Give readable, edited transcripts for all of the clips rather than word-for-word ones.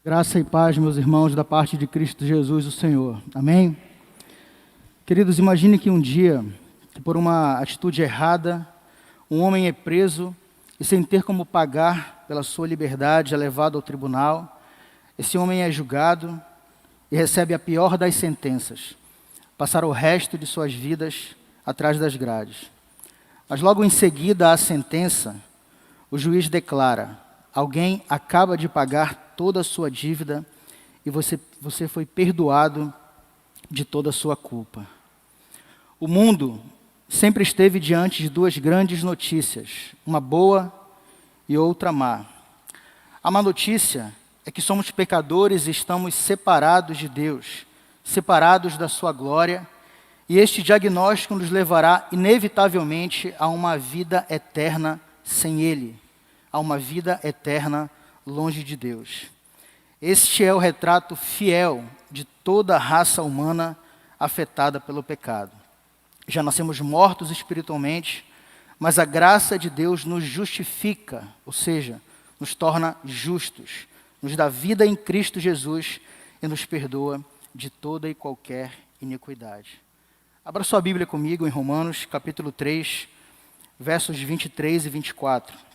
Graça e paz, meus irmãos, da parte de Cristo Jesus, o Senhor. Amém? Queridos, imagine que um dia, por uma atitude errada, um homem é preso e, sem ter como pagar pela sua liberdade, é levado ao tribunal. Esse homem é julgado e recebe a pior das sentenças: passar o resto de suas vidas atrás das grades. Mas logo em seguida à sentença, o juiz declara: alguém acaba de pagar toda a sua dívida e você foi perdoado de toda a sua culpa. O mundo sempre esteve diante de duas grandes notícias, uma boa e outra má. A má notícia é que somos pecadores e estamos separados de Deus, separados da sua glória, e este diagnóstico nos levará inevitavelmente a uma vida eterna sem Ele, a uma vida eterna longe de Deus. Este é o retrato fiel de toda a raça humana afetada pelo pecado. Já nascemos mortos espiritualmente, mas a graça de Deus nos justifica, ou seja, nos torna justos, nos dá vida em Cristo Jesus e nos perdoa de toda e qualquer iniquidade. Abra sua Bíblia comigo em Romanos, capítulo 3, versos 23 e 24.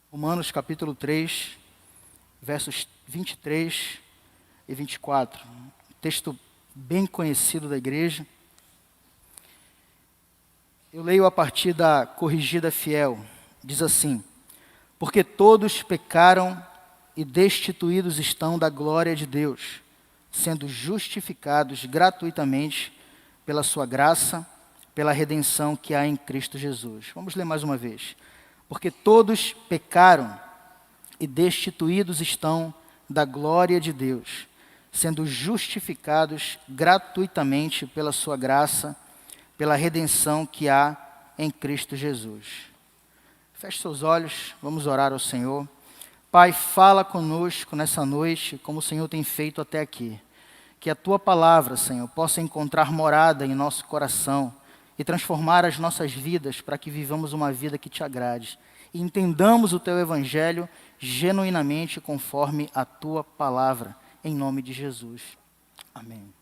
Romanos capítulo 3, versos 23 e 24. Texto bem conhecido da igreja. Eu leio a partir da Corrigida Fiel. Diz assim: porque todos pecaram e destituídos estão da glória de Deus, sendo justificados gratuitamente pela sua graça, pela redenção que há em Cristo Jesus. Vamos ler mais uma vez. Porque todos pecaram e destituídos estão da glória de Deus, sendo justificados gratuitamente pela sua graça, pela redenção que há em Cristo Jesus. Feche seus olhos, vamos orar ao Senhor. Pai, fala conosco nessa noite, como o Senhor tem feito até aqui. Que a Tua palavra, Senhor, possa encontrar morada em nosso coração e transformar as nossas vidas para que vivamos uma vida que Te agrade. E entendamos o Teu Evangelho genuinamente conforme a Tua palavra, em nome de Jesus. Amém.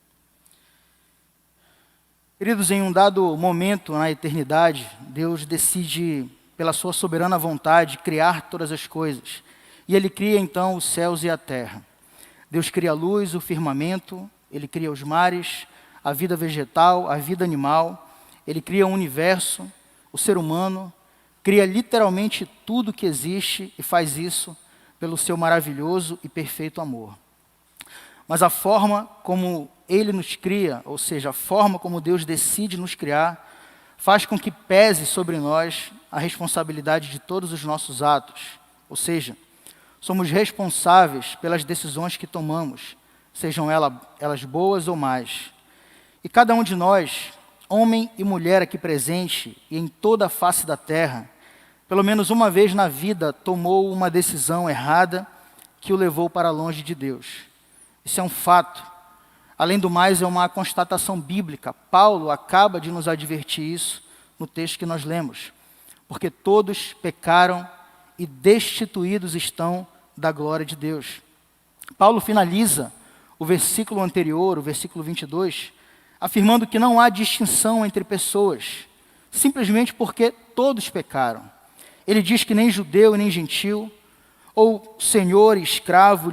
Queridos, em um dado momento na eternidade, Deus decide, pela Sua soberana vontade, criar todas as coisas. E Ele cria então os céus e a terra. Deus cria a luz, o firmamento, Ele cria os mares, a vida vegetal, a vida animal. Ele cria o universo, o ser humano, cria literalmente tudo que existe e faz isso pelo seu maravilhoso e perfeito amor. Mas a forma como Ele nos cria, ou seja, a forma como Deus decide nos criar, faz com que pese sobre nós a responsabilidade de todos os nossos atos. Ou seja, somos responsáveis pelas decisões que tomamos, sejam elas boas ou más. E cada um de nós, homem e mulher aqui presente e em toda a face da terra, pelo menos uma vez na vida tomou uma decisão errada que o levou para longe de Deus. Isso é um fato. Além do mais, é uma constatação bíblica. Paulo acaba de nos advertir isso no texto que nós lemos. Porque todos pecaram e destituídos estão da glória de Deus. Paulo finaliza o versículo anterior, o versículo 22, afirmando que não há distinção entre pessoas, simplesmente porque todos pecaram. Ele diz que nem judeu e nem gentil, ou senhor e escravo,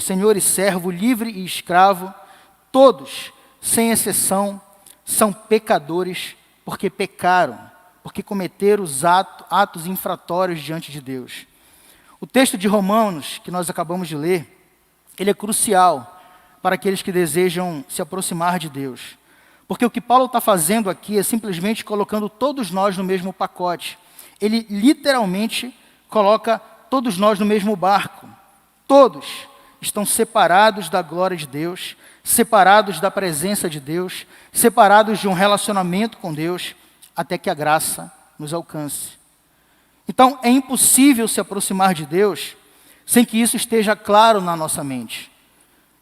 senhor e servo, livre e escravo, todos, sem exceção, são pecadores porque pecaram, porque cometeram os atos infratórios diante de Deus. O texto de Romanos, que nós acabamos de ler, ele é crucial para aqueles que desejam se aproximar de Deus. Porque o que Paulo está fazendo aqui é simplesmente colocando todos nós no mesmo pacote. Ele literalmente coloca todos nós no mesmo barco. Todos estão separados da glória de Deus, separados da presença de Deus, separados de um relacionamento com Deus, até que a graça nos alcance. Então, é impossível se aproximar de Deus sem que isso esteja claro na nossa mente.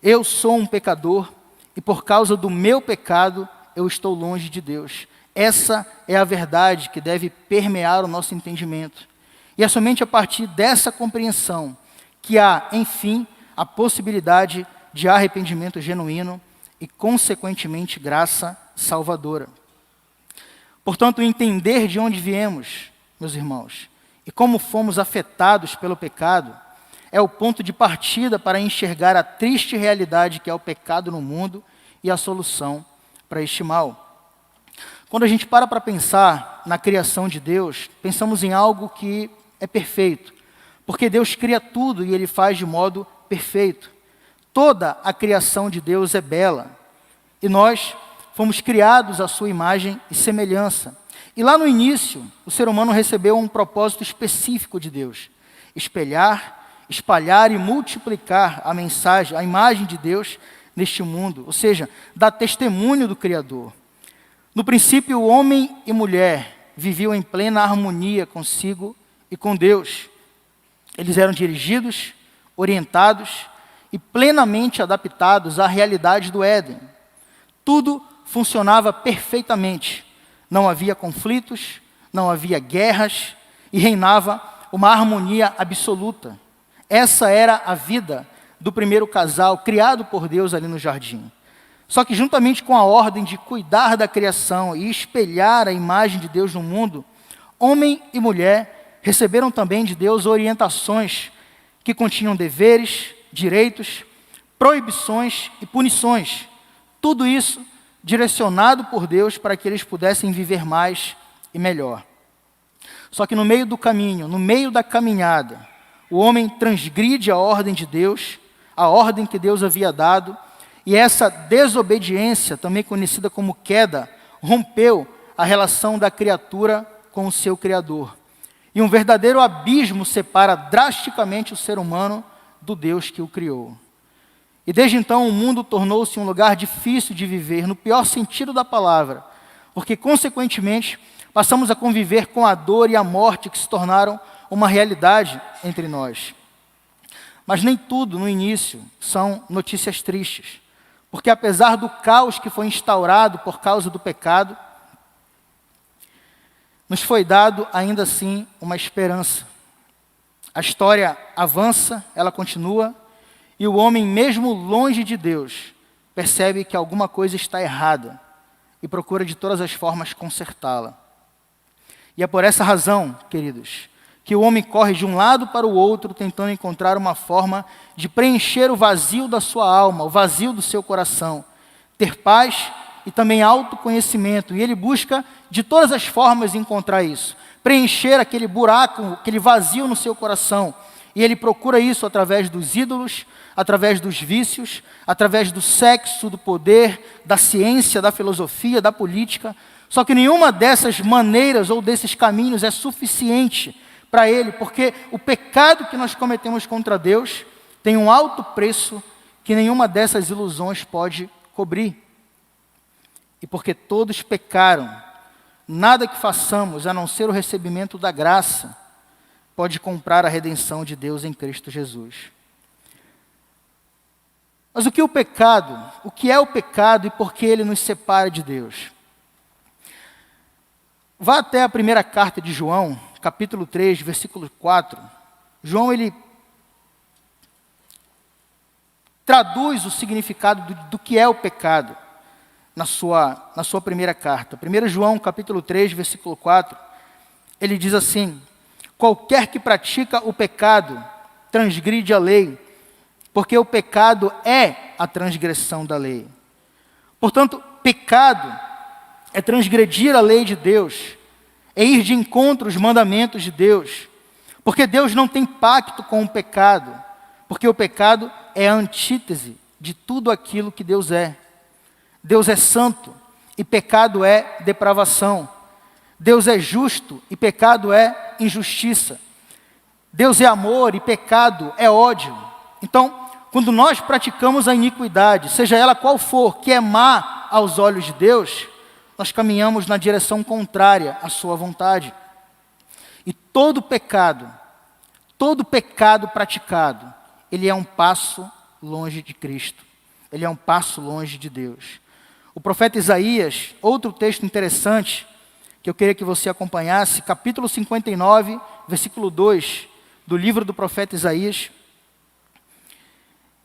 Eu sou um pecador e por causa do meu pecado eu estou longe de Deus. Essa é a verdade que deve permear o nosso entendimento. E é somente a partir dessa compreensão que há, enfim, a possibilidade de arrependimento genuíno e, consequentemente, graça salvadora. Portanto, entender de onde viemos, meus irmãos, e como fomos afetados pelo pecado, é o ponto de partida para enxergar a triste realidade que é o pecado no mundo e a solução para este mal. Quando a gente para pensar na criação de Deus, pensamos em algo que é perfeito, porque Deus cria tudo e Ele faz de modo perfeito. Toda a criação de Deus é bela, e nós fomos criados à sua imagem e semelhança. E lá no início, o ser humano recebeu um propósito específico de Deus: espalhar e multiplicar a mensagem, a imagem de Deus neste mundo, ou seja, dar testemunho do Criador. No princípio, o homem e mulher viviam em plena harmonia consigo e com Deus. Eles eram dirigidos, orientados e plenamente adaptados à realidade do Éden. Tudo funcionava perfeitamente. Não havia conflitos, não havia guerras e reinava uma harmonia absoluta. Essa era a vida do primeiro casal criado por Deus ali no jardim. Só que juntamente com a ordem de cuidar da criação e espelhar a imagem de Deus no mundo, homem e mulher receberam também de Deus orientações que continham deveres, direitos, proibições e punições. Tudo isso direcionado por Deus para que eles pudessem viver mais e melhor. Só que no meio do caminho, no meio da caminhada, o homem transgride a ordem de Deus, a ordem que Deus havia dado, e essa desobediência, também conhecida como queda, rompeu a relação da criatura com o seu Criador. E um verdadeiro abismo separa drasticamente o ser humano do Deus que o criou. E desde então o mundo tornou-se um lugar difícil de viver, no pior sentido da palavra, porque, consequentemente, passamos a conviver com a dor e a morte que se tornaram uma realidade entre nós. Mas nem tudo no início são notícias tristes, porque apesar do caos que foi instaurado por causa do pecado, nos foi dado ainda assim uma esperança. A história avança, ela continua, e o homem, mesmo longe de Deus, percebe que alguma coisa está errada e procura de todas as formas consertá-la. E é por essa razão, queridos, que o homem corre de um lado para o outro, tentando encontrar uma forma de preencher o vazio da sua alma, o vazio do seu coração, ter paz e também autoconhecimento. E ele busca de todas as formas encontrar isso, preencher aquele buraco, aquele vazio no seu coração. E ele procura isso através dos ídolos, através dos vícios, através do sexo, do poder, da ciência, da filosofia, da política. Só que nenhuma dessas maneiras ou desses caminhos é suficiente para ele, porque o pecado que nós cometemos contra Deus tem um alto preço que nenhuma dessas ilusões pode cobrir. E porque todos pecaram, nada que façamos, a não ser o recebimento da graça, pode comprar a redenção de Deus em Cristo Jesus. Mas o que é o pecado? O que é o pecado e por que ele nos separa de Deus? Vá até a primeira carta de João, capítulo 3, versículo 4. João, ele traduz o significado do que é o pecado na sua primeira carta. 1 João, capítulo 3, versículo 4, ele diz assim: qualquer que pratica o pecado transgride a lei, porque o pecado é a transgressão da lei. Portanto, pecado é transgredir a lei de Deus, é ir de encontro aos mandamentos de Deus, porque Deus não tem pacto com o pecado, porque o pecado é a antítese de tudo aquilo que Deus é. Deus é santo e pecado é depravação. Deus é justo e pecado é injustiça. Deus é amor e pecado é ódio. Então, quando nós praticamos a iniquidade, seja ela qual for, que é má aos olhos de Deus, nós caminhamos na direção contrária à sua vontade. E todo pecado praticado, ele é um passo longe de Cristo. Ele é um passo longe de Deus. O profeta Isaías, outro texto interessante, que eu queria que você acompanhasse, capítulo 59, versículo 2, do livro do profeta Isaías.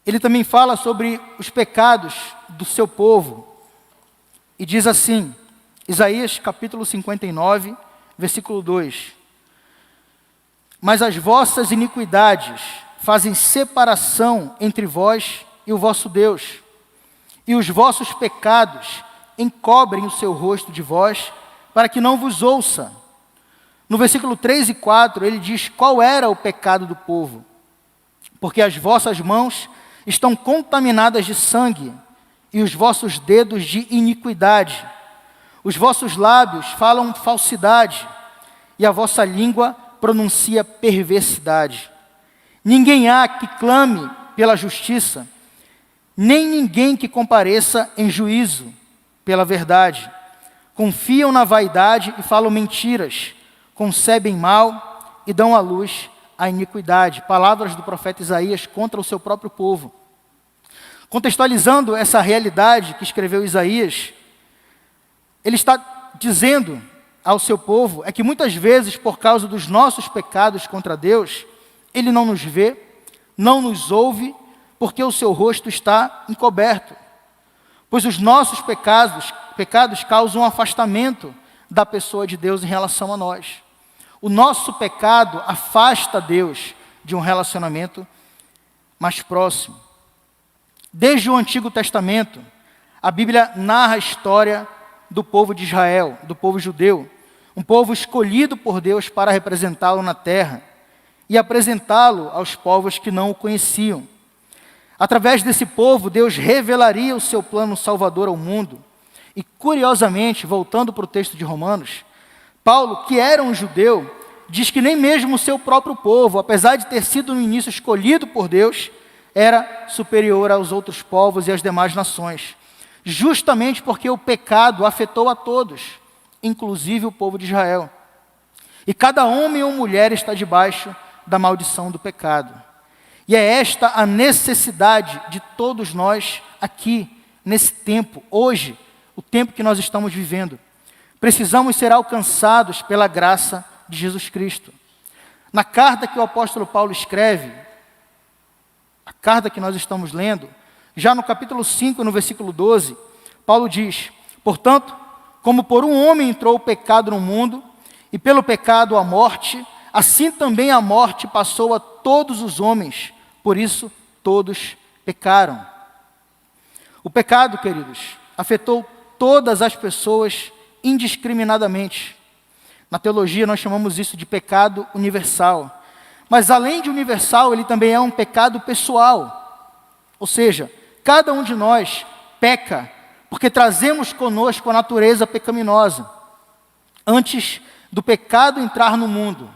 Ele também fala sobre os pecados do seu povo, e diz assim, Isaías capítulo 59, versículo 2. Mas as vossas iniquidades fazem separação entre vós e o vosso Deus, e os vossos pecados encobrem o seu rosto de vós, para que não vos ouça. No versículo 3 e 4, ele diz qual era o pecado do povo. Porque as vossas mãos estão contaminadas de sangue, e os vossos dedos de iniquidade. Os vossos lábios falam falsidade, e a vossa língua pronuncia perversidade. Ninguém há que clame pela justiça, nem ninguém que compareça em juízo pela verdade. Confiam na vaidade e falam mentiras, concebem mal e dão à luz a iniquidade. Palavras do profeta Isaías contra o seu próprio povo. Contextualizando essa realidade que escreveu Isaías, ele está dizendo ao seu povo é que muitas vezes, por causa dos nossos pecados contra Deus, Ele não nos vê, não nos ouve, porque o seu rosto está encoberto. Pois os nossos pecados causam um afastamento da pessoa de Deus em relação a nós. O nosso pecado afasta Deus de um relacionamento mais próximo. Desde o Antigo Testamento, a Bíblia narra a história do povo de Israel, do povo judeu, um povo escolhido por Deus para representá-lo na terra e apresentá-lo aos povos que não o conheciam. Através desse povo, Deus revelaria o seu plano salvador ao mundo. E, curiosamente, voltando para o texto de Romanos, Paulo, que era um judeu, diz que nem mesmo o seu próprio povo, apesar de ter sido no início escolhido por Deus, era superior aos outros povos e às demais nações. Justamente porque o pecado afetou a todos, inclusive o povo de Israel. E cada homem ou mulher está debaixo da maldição do pecado. E é esta a necessidade de todos nós aqui, nesse tempo, hoje, o tempo que nós estamos vivendo. Precisamos ser alcançados pela graça de Jesus Cristo. Na carta que o apóstolo Paulo escreve, a carta que nós estamos lendo, já no capítulo 5, no versículo 12, Paulo diz, portanto, como por um homem entrou o pecado no mundo, e pelo pecado a morte, assim também a morte passou a todos os homens, por isso todos pecaram. O pecado, queridos, afetou todas as pessoas indiscriminadamente. Na teologia nós chamamos isso de pecado universal. Mas além de universal, ele também é um pecado pessoal. Ou seja, cada um de nós peca porque trazemos conosco a natureza pecaminosa. Antes do pecado entrar no mundo,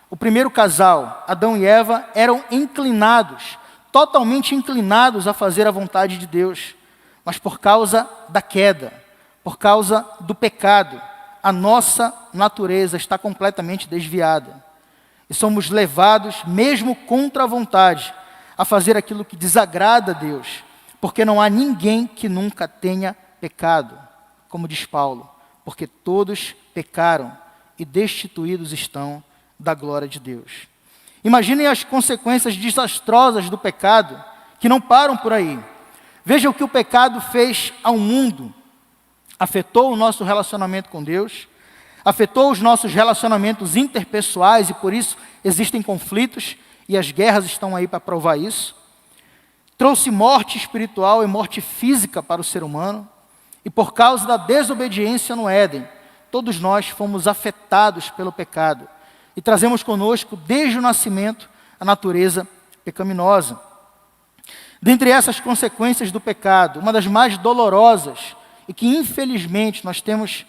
o primeiro casal, Adão e Eva, eram inclinados, totalmente inclinados a fazer a vontade de Deus. Mas por causa da queda, por causa do pecado, a nossa natureza está completamente desviada. E somos levados, mesmo contra a vontade, a fazer aquilo que desagrada a Deus. Porque não há ninguém que nunca tenha pecado, como diz Paulo. Porque todos pecaram e destituídos estão da glória de Deus. Imaginem as consequências desastrosas do pecado, que não param por aí. Veja o que o pecado fez ao mundo. Afetou o nosso relacionamento com Deus, afetou os nossos relacionamentos interpessoais, e por isso existem conflitos, e as guerras estão aí para provar isso. Trouxe morte espiritual e morte física para o ser humano, e por causa da desobediência no Éden, todos nós fomos afetados pelo pecado, e trazemos conosco, desde o nascimento, a natureza pecaminosa. Dentre essas consequências do pecado, uma das mais dolorosas, e que infelizmente nós temos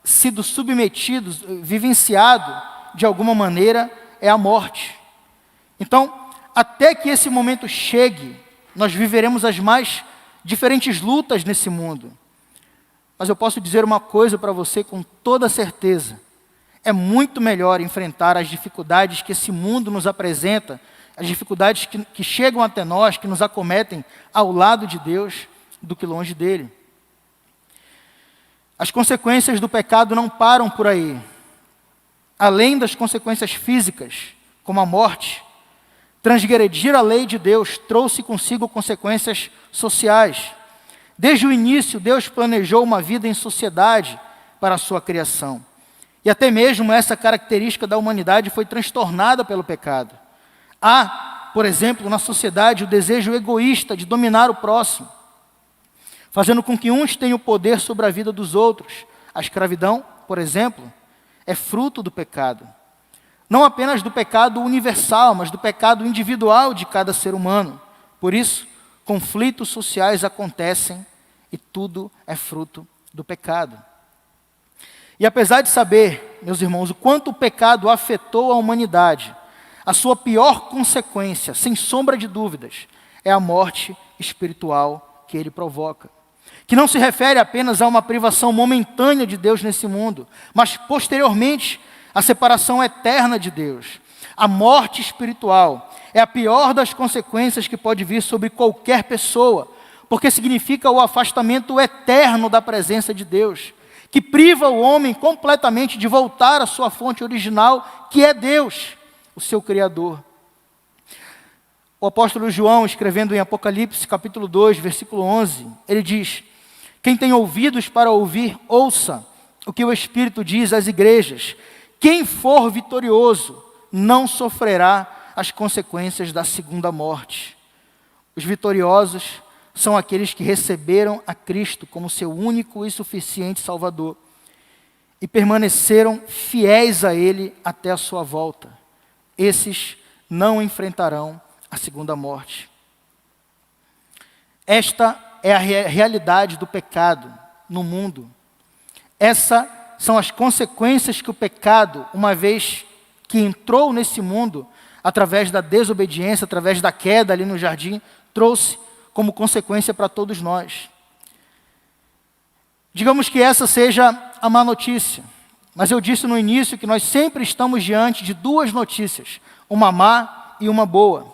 sido submetidos, vivenciado de alguma maneira, é a morte. Então, até que esse momento chegue, nós viveremos as mais diferentes lutas nesse mundo. Mas eu posso dizer uma coisa para você com toda certeza. É muito melhor enfrentar as dificuldades que esse mundo nos apresenta, as dificuldades que chegam até nós, que nos acometem ao lado de Deus, do que longe dele. As consequências do pecado não param por aí. Além das consequências físicas, como a morte, transgredir a lei de Deus trouxe consigo consequências sociais. Desde o início, Deus planejou uma vida em sociedade para a sua criação. E até mesmo essa característica da humanidade foi transtornada pelo pecado. Há, por exemplo, na sociedade o desejo egoísta de dominar o próximo, fazendo com que uns tenham poder sobre a vida dos outros. A escravidão, por exemplo, é fruto do pecado. Não apenas do pecado universal, mas do pecado individual de cada ser humano. Por isso, conflitos sociais acontecem e tudo é fruto do pecado. E apesar de saber, meus irmãos, o quanto o pecado afetou a humanidade, a sua pior consequência, sem sombra de dúvidas, é a morte espiritual que ele provoca. Que não se refere apenas a uma privação momentânea de Deus nesse mundo, mas posteriormente a separação eterna de Deus. A morte espiritual é a pior das consequências que pode vir sobre qualquer pessoa, porque significa o afastamento eterno da presença de Deus, que priva o homem completamente de voltar à sua fonte original, que é Deus, o seu Criador. O apóstolo João, escrevendo em Apocalipse, capítulo 2, versículo 11, ele diz: quem tem ouvidos para ouvir, ouça o que o Espírito diz às igrejas. Quem for vitorioso não sofrerá as consequências da segunda morte. Os vitoriosos são aqueles que receberam a Cristo como seu único e suficiente Salvador e permaneceram fiéis a Ele até a sua volta. Esses não enfrentarão a segunda morte. Esta é a realidade do pecado no mundo. Essas são as consequências que o pecado, uma vez que entrou nesse mundo, através da desobediência, através da queda ali no jardim, trouxe como consequência para todos nós. Digamos que essa seja a má notícia, mas eu disse no início que nós sempre estamos diante de duas notícias, uma má e uma boa.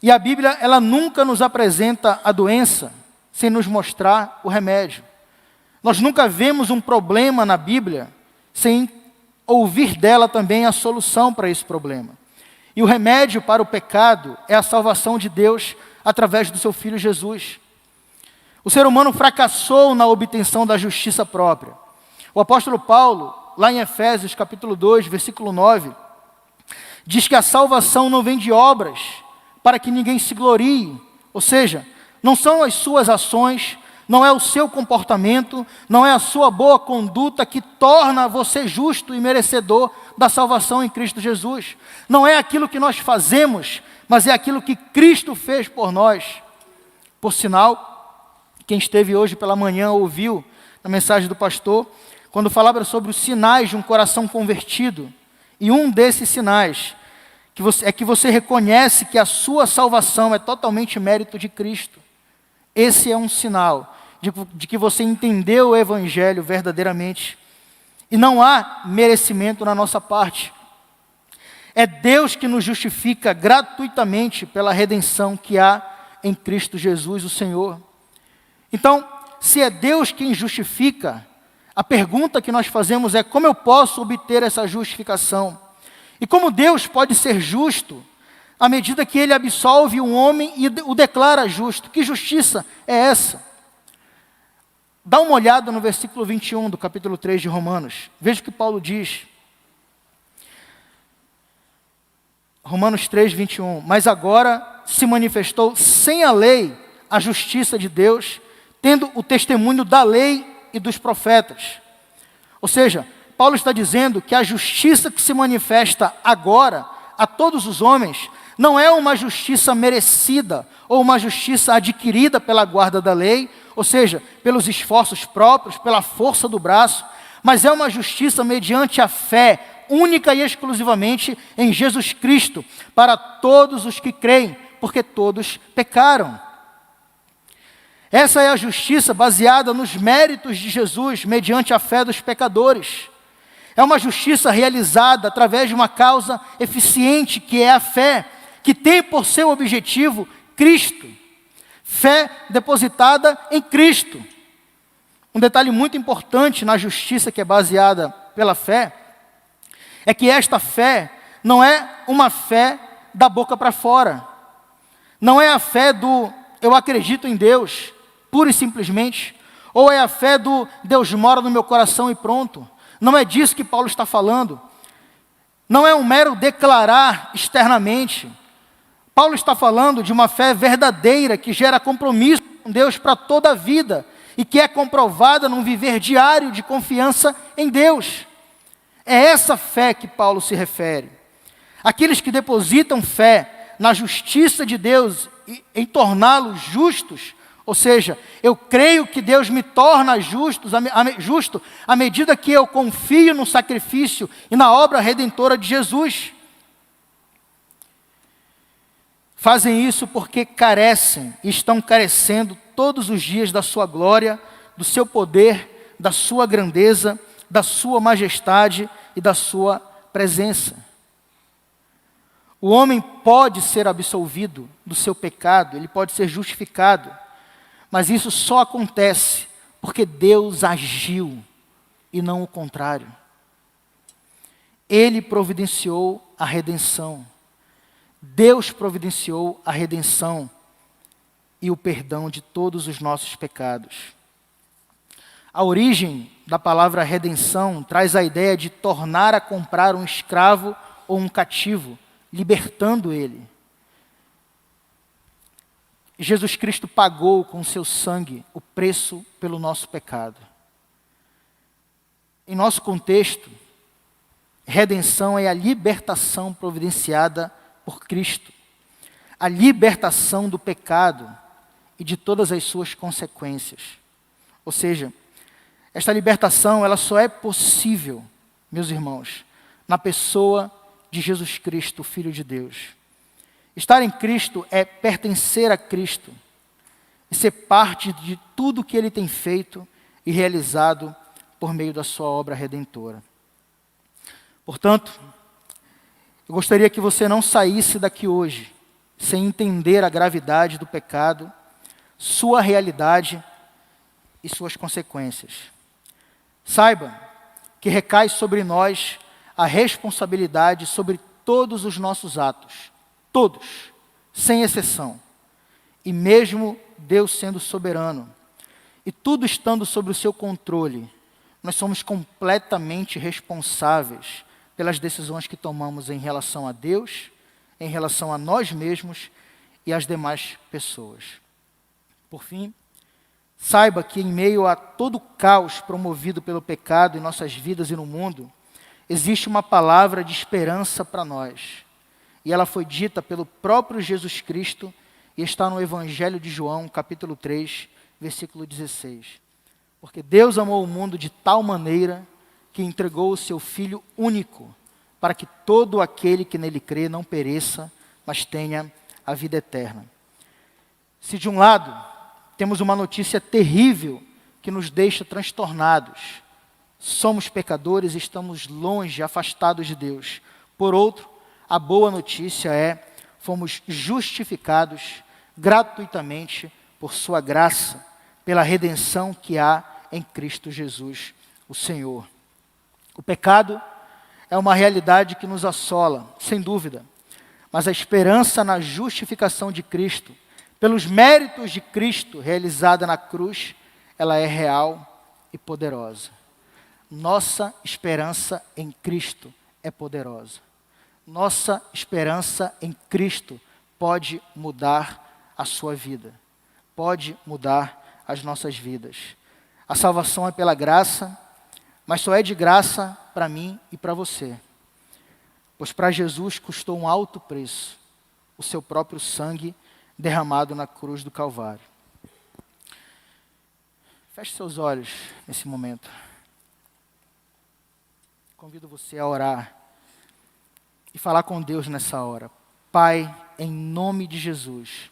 E a Bíblia, ela nunca nos apresenta a doença sem nos mostrar o remédio. Nós nunca vemos um problema na Bíblia sem ouvir dela também a solução para esse problema. E o remédio para o pecado é a salvação de Deus através do seu Filho Jesus. O ser humano fracassou na obtenção da justiça própria. O apóstolo Paulo, lá em Efésios capítulo 2, versículo 9, diz que a salvação não vem de obras, para que ninguém se glorie. Ou seja, não são as suas ações, não é o seu comportamento, não é a sua boa conduta que torna você justo e merecedor da salvação em Cristo Jesus. Não é aquilo que nós fazemos, mas é aquilo que Cristo fez por nós. Por sinal, quem esteve hoje pela manhã ouviu a mensagem do pastor, quando falava sobre os sinais de um coração convertido. E um desses sinais é que você reconhece que a sua salvação é totalmente mérito de Cristo. Esse é um sinal de que você entendeu o Evangelho verdadeiramente. E não há merecimento na nossa parte. É Deus que nos justifica gratuitamente pela redenção que há em Cristo Jesus, o Senhor. Então, se é Deus quem justifica, a pergunta que nós fazemos é: como eu posso obter essa justificação? E como Deus pode ser justo à medida que Ele absolve um homem e o declara justo? Que justiça é essa? Dá uma olhada no versículo 21 do capítulo 3 de Romanos. Veja o que Paulo diz. Romanos 3, 21. Mas agora se manifestou sem a lei a justiça de Deus, tendo o testemunho da lei e dos profetas. Ou seja, Paulo está dizendo que a justiça que se manifesta agora a todos os homens não é uma justiça merecida ou uma justiça adquirida pela guarda da lei, ou seja, pelos esforços próprios, pela força do braço, mas é uma justiça mediante a fé, única e exclusivamente em Jesus Cristo, para todos os que creem, porque todos pecaram. Essa é a justiça baseada nos méritos de Jesus, mediante a fé dos pecadores. É uma justiça realizada através de uma causa eficiente, que é a fé, que tem por seu objetivo Cristo. Fé depositada em Cristo. Um detalhe muito importante na justiça que é baseada pela fé é que esta fé não é uma fé da boca para fora. Não é a fé do eu acredito em Deus, pura e simplesmente. Ou é a fé do Deus mora no meu coração e pronto. Não é disso que Paulo está falando. Não é um mero declarar externamente. Paulo está falando de uma fé verdadeira que gera compromisso com Deus para toda a vida e que é comprovada num viver diário de confiança em Deus. É essa fé que Paulo se refere. Aqueles que depositam fé na justiça de Deus e em torná-los justos, ou seja, eu creio que Deus me torna justo à medida que eu confio no sacrifício e na obra redentora de Jesus. Fazem isso porque carecem e estão carecendo todos os dias da sua glória, do seu poder, da sua grandeza, da sua majestade e da sua presença. O homem pode ser absolvido do seu pecado, ele pode ser justificado, mas isso só acontece porque Deus agiu e não o contrário. Ele providenciou a redenção. Deus providenciou a redenção e o perdão de todos os nossos pecados. A origem da palavra redenção traz a ideia de tornar a comprar um escravo ou um cativo, libertando ele. Jesus Cristo pagou com seu sangue o preço pelo nosso pecado. Em nosso contexto, redenção é a libertação providenciada por Cristo, a libertação do pecado e de todas as suas consequências. Ou seja, esta libertação ela só é possível, meus irmãos, na pessoa de Jesus Cristo, Filho de Deus. Estar em Cristo é pertencer a Cristo e ser parte de tudo que Ele tem feito e realizado por meio da sua obra redentora. Portanto, eu gostaria que você não saísse daqui hoje sem entender a gravidade do pecado, sua realidade e suas consequências. Saiba que recai sobre nós a responsabilidade sobre todos os nossos atos, todos, sem exceção. E mesmo Deus sendo soberano e tudo estando sob o seu controle, nós somos completamente responsáveis pelas decisões que tomamos em relação a Deus, em relação a nós mesmos e às demais pessoas. Por fim, saiba que em meio a todo o caos promovido pelo pecado em nossas vidas e no mundo, existe uma palavra de esperança para nós. E ela foi dita pelo próprio Jesus Cristo e está no Evangelho de João, capítulo 3, versículo 16. Porque Deus amou o mundo de tal maneira que entregou o seu Filho único, para que todo aquele que nele crê não pereça, mas tenha a vida eterna. Se de um lado, temos uma notícia terrível que nos deixa transtornados, somos pecadores e estamos longe, afastados de Deus. Por outro, a boa notícia é, fomos justificados gratuitamente por sua graça, pela redenção que há em Cristo Jesus, o Senhor. O pecado é uma realidade que nos assola, sem dúvida, mas a esperança na justificação de Cristo, pelos méritos de Cristo realizada na cruz, ela é real e poderosa. Nossa esperança em Cristo é poderosa. Nossa esperança em Cristo pode mudar a sua vida, pode mudar as nossas vidas. A salvação é pela graça, mas só é de graça para mim e para você. Pois para Jesus custou um alto preço, o seu próprio sangue derramado na cruz do Calvário. Feche seus olhos nesse momento. Convido você a orar e falar com Deus nessa hora. Pai, em nome de Jesus,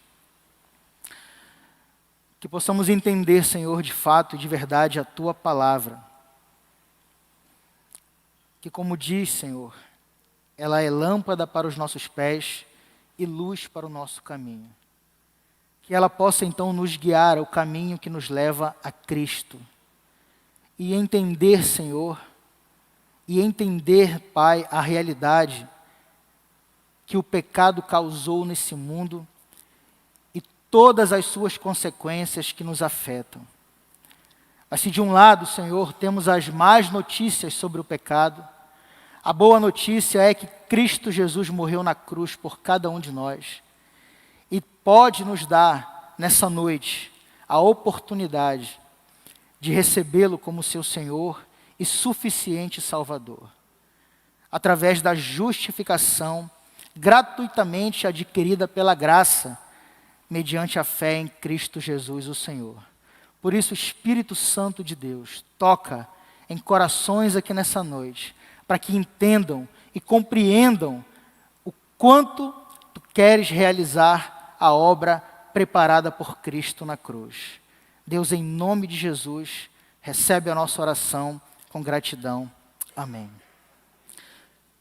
que possamos entender, Senhor, de fato e de verdade a Tua palavra. Que, como diz, Senhor, ela é lâmpada para os nossos pés e luz para o nosso caminho. que ela possa então nos guiar ao caminho que nos leva a Cristo. E entender, Senhor, Pai, a realidade que o pecado causou nesse mundo e todas as suas consequências que nos afetam. Assim, de um lado, Senhor, temos as más notícias sobre o pecado. A boa notícia é que Cristo Jesus morreu na cruz por cada um de nós. E pode nos dar, nessa noite, a oportunidade de recebê-lo como seu Senhor e suficiente Salvador. Através da justificação gratuitamente adquirida pela graça, mediante a fé em Cristo Jesus, o Senhor. Por isso, o Espírito Santo de Deus toca em corações aqui nessa noite, para que entendam e compreendam o quanto tu queres realizar a obra preparada por Cristo na cruz. Deus, em nome de Jesus, recebe a nossa oração com gratidão. Amém.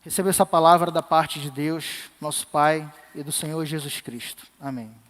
Receba essa palavra da parte de Deus, nosso Pai, e do Senhor Jesus Cristo. Amém.